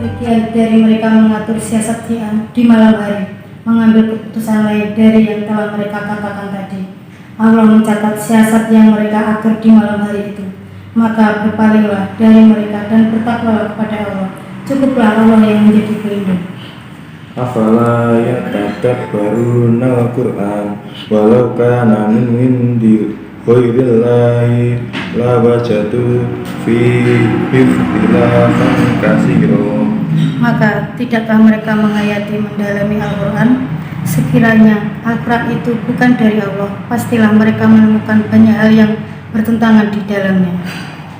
sebagian dari mereka mengatur siasat di malam hari, mengambil keputusan lain dari yang telah mereka katakan tadi. Allah mencatat siasat yang mereka atur di malam hari itu. Maka berpalinglah dari mereka dan bertakwalah kepada Allah. Cukuplah Allah yang menjadi pelindung. Afala yatadabbaruna al-Qur'an walau kana min indi ghairillahi lawajadu fi ikhtilafan katsira. Maka tidakkah mereka menghayati mendalami Al-Quran? Sekiranya Al-Quran itu bukan dari Allah, pastilah mereka menemukan banyak hal yang bertentangan di dalamnya.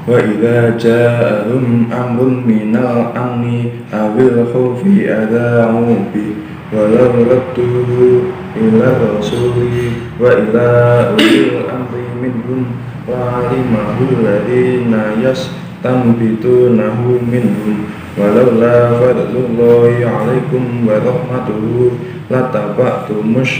Wa idza ja'ahum amrun minal amni awil khawfi adha'u bi walau raddu ila rasuli wa ila ulil amri minhum wa alimahu alladhina yastanbitunahu minhum walaula fadlullahi alaikum wa rahmatuhu lataba'tumus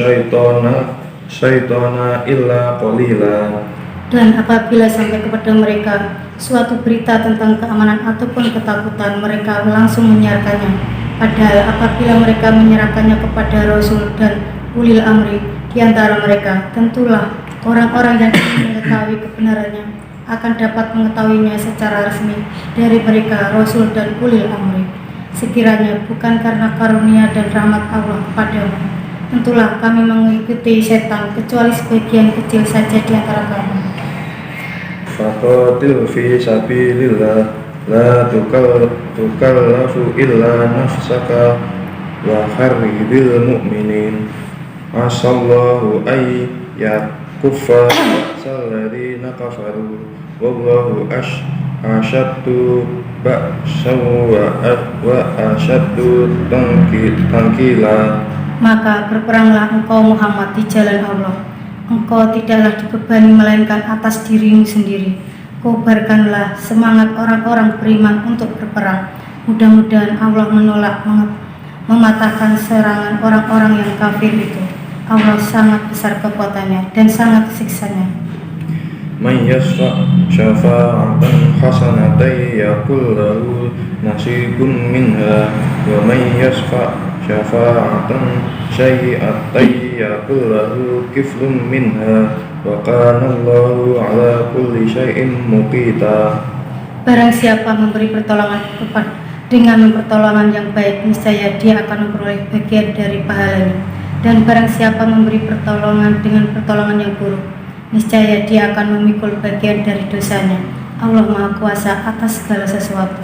syaitana illa qalila. Dan apabila sampai kepada mereka suatu berita tentang keamanan ataupun ketakutan, mereka langsung menyiarkannya. Padahal apabila mereka menyerahkannya kepada Rasul dan ulil amri di antara mereka, tentulah orang-orang yang ingin mengetahui kebenarannya akan dapat mengetahuinya secara resmi dari mereka, Rasul dan ulil amri. Sekiranya bukan karena karunia dan rahmat Allah kepadamu, tentulah kami mengikuti setan kecuali sebagian kecil saja di antara kamu. Faqatil fi sabilillah la tukallafu illa nafsaka wa harridil mu'minin asallahu ay yakuffa ba'salladzina kafaru wallahu asyaddu ba'san wa asyaddu tankila. Maka berperanglah engkau Muhammad di jalan Allah. Engkau tidaklah dibebani melainkan atas dirimu sendiri. Kobarkanlah semangat orang-orang beriman untuk berperang. Mudah-mudahan Allah menolak mematahkan serangan orang-orang yang kafir itu. Allah sangat besar kekuatannya dan sangat siksanya. Man yashfa' syafa'atan hasanatan yakul lahu nasibun minha wa man yashfa' syafa'atan sayyi'atan yakul lahu kiflun minha wa kana Allahu ala kulli syai'in muqita. Barang siapa memberi pertolongan dengan pertolongan yang baik, niscaya dia akan memperoleh bagian dari pahalanya. Dan barang siapa memberi pertolongan dengan pertolongan yang buruk, niscaya dia akan memikul bagian dari dosanya. Allah Maha Kuasa atas segala sesuatu.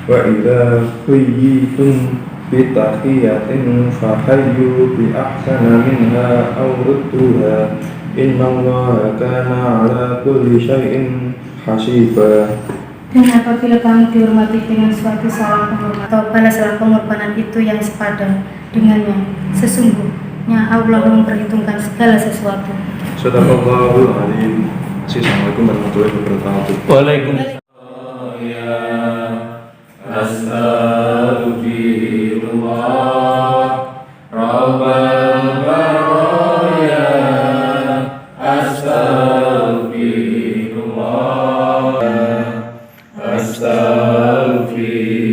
Wa idza khuyyitum bi tahiyatin fahayyu bi ahsana minha aw rudduha innallaha kana ala kulli syai'in hasiba. Dan apabila kamu dihormati dengan suatu salam penghormatan atau balaslah pengorbanan itu yang sepadan dengannya, sesungguhnya Allah memperhitungkan segala sesuatu. Sadaqallahul adzim. Assalamualaikum warahmatullahi wabarakatuh. Waalaikumsalam. Astaghfirullah Rabbal baraya. Astaghfirullah. Astaghfirullah.